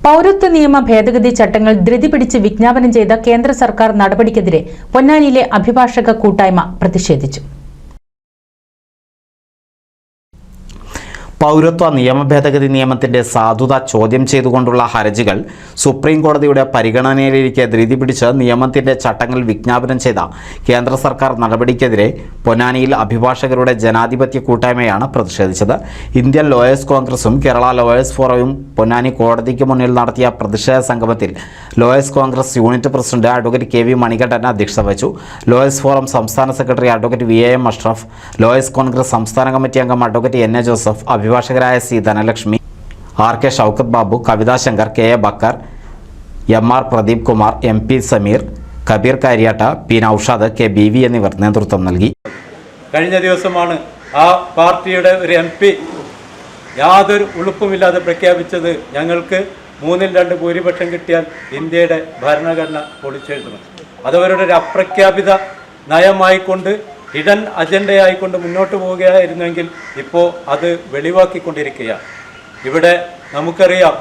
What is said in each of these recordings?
പൗരത്വ നിയമ ഭേദഗതി ചട്ടങ്ങൾ ധൃതി പിടിച്ച് വിജ്ഞാപനം ചെയ്ത കേന്ദ്ര സർക്കാർ നടപടിക്കെതിരെ പൊന്നാനിയിലെ അഭിഭാഷക കൂട്ടായ്മ പ്രതിഷേധിച്ചു. പൗരത്വ നിയമ ഭേദഗതി നിയമത്തിന്റെ സാധുത ചോദ്യം ചെയ്തുകൊണ്ടുള്ള ഹർജികൾ സുപ്രീം കോടതിയുടെ പരിഗണനയിലിരിക്കെ ധൃതി പിടിച്ച് നിയമത്തിന്റെ ചട്ടങ്ങൾ വിജ്ഞാപനം ചെയ്ത കേന്ദ്ര സർക്കാർ നടപടിക്കെതിരെ പൊന്നാനിയിൽ അഭിഭാഷകരുടെ ജനാധിപത്യ കൂട്ടായ്മയാണ് പ്രതിഷേധിച്ചത്. ഇന്ത്യൻ ലോയേഴ്സ് കോൺഗ്രസും കേരള ലോയേഴ്സ് ഫോറവും പൊന്നാനി കോടതിക്ക് മുന്നിൽ നടത്തിയ പ്രതിഷേധ സംഗമത്തിൽ lawyers Congress unit president advocate K V Manikandan അധ്യക്ഷത വഹിച്ചു. ലോയേഴ്സ് ഫോറം സംസ്ഥാന secretary advocate VAM Ashraf, lawyers Congress സംസ്ഥാന കമ്മിറ്റി അംഗം അഡ്വക്കേറ്റ് NA ജോസഫ്, അഭിഭാഷകരായ C Dhanalakshmi, RK Shoukath Babu, Kavitha Shankar, KA Backer, MR Pradeep Kumar, MP Sameer, Kabir കാര്യാട്ട, P Naushad, K BV എന്നിവർ നേതൃത്വം നൽകി. കഴിഞ്ഞ ദിവസമാണ് ആ പാർട്ടിയുടെ ഒരു MP യാതൊരു ഉളുപ്പുമില്ലാതെ പ്രഖ്യാപിച്ചത് ഞങ്ങൾക്ക് 3/2 ഭൂരിപക്ഷം കിട്ടിയാൽ ഇന്ത്യയുടെ ഭരണഘടന പൊളിച്ചെഴുതണം. അതവരുടെ ഒരു അപ്രഖ്യാപിത നയമായിക്കൊണ്ട് ഹിഡൻ അജണ്ടയായിക്കൊണ്ട് മുന്നോട്ട് പോവുകയായിരുന്നെങ്കിൽ ഇപ്പോൾ അത് വെളിവാക്കിക്കൊണ്ടിരിക്കുകയാണ്. ഇവിടെ നമുക്കറിയാം,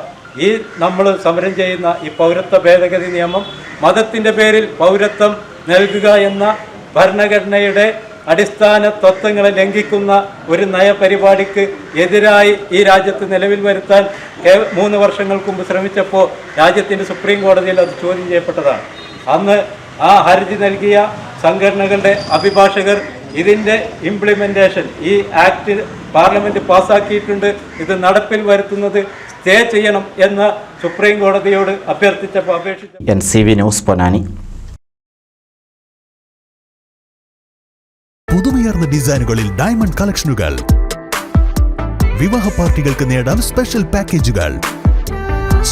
ഈ നമ്മൾ സമരം ചെയ്യുന്ന ഈ പൗരത്വ ഭേദഗതി നിയമം മതത്തിൻ്റെ പേരിൽ പൗരത്വം നൽകുക എന്ന ഭരണഘടനയുടെ അടിസ്ഥാന തത്വങ്ങളെ ലംഘിക്കുന്ന ഒരു നയപരിപാടിക്ക് എതിരായി ഈ രാജ്യത്ത് നിലവിൽ വരുത്താൻ 3 വർഷങ്ങൾക്ക് മുമ്പ് ശ്രമിച്ചപ്പോൾ രാജ്യത്തിൻ്റെ സുപ്രീം കോടതിയിൽ അത് ചോദ്യം ചെയ്യപ്പെട്ടതാണ്. അന്ന് ആ ഹർജി നൽകിയ സംഘടനകളുടെ അഭിഭാഷകർ ഇതിൻ്റെ ഇംപ്ലിമെൻറ്റേഷൻ, ഈ ആക്ട് പാർലമെൻറ്റ് പാസ്സാക്കിയിട്ടുണ്ട്, ഇത് നടപ്പിൽ വരുത്തുന്നത് സ്റ്റേ ചെയ്യണം എന്ന് സുപ്രീം കോടതിയോട് അഭ്യർത്ഥിച്ചപ്പോൾ അപേക്ഷിച്ചു. NCV news Ponnani. പുതുമയാർന്ന ഡിസൈനുകളിൽ ഡയമണ്ട് കളക്ഷനുകൾ, വിവാഹ പാർട്ടികൾക്ക് നേടാൻ സ്പെഷ്യൽ പാക്കേജുകൾ.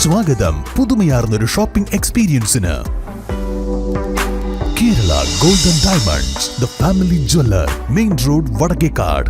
സ്വാഗതം പുതുമയാർന്നൊരു ഷോപ്പിംഗ് എക്സ്പീരിയൻസിന്. Kerala Golden Diamonds, the family jeweler, Main Road, Vadakekad.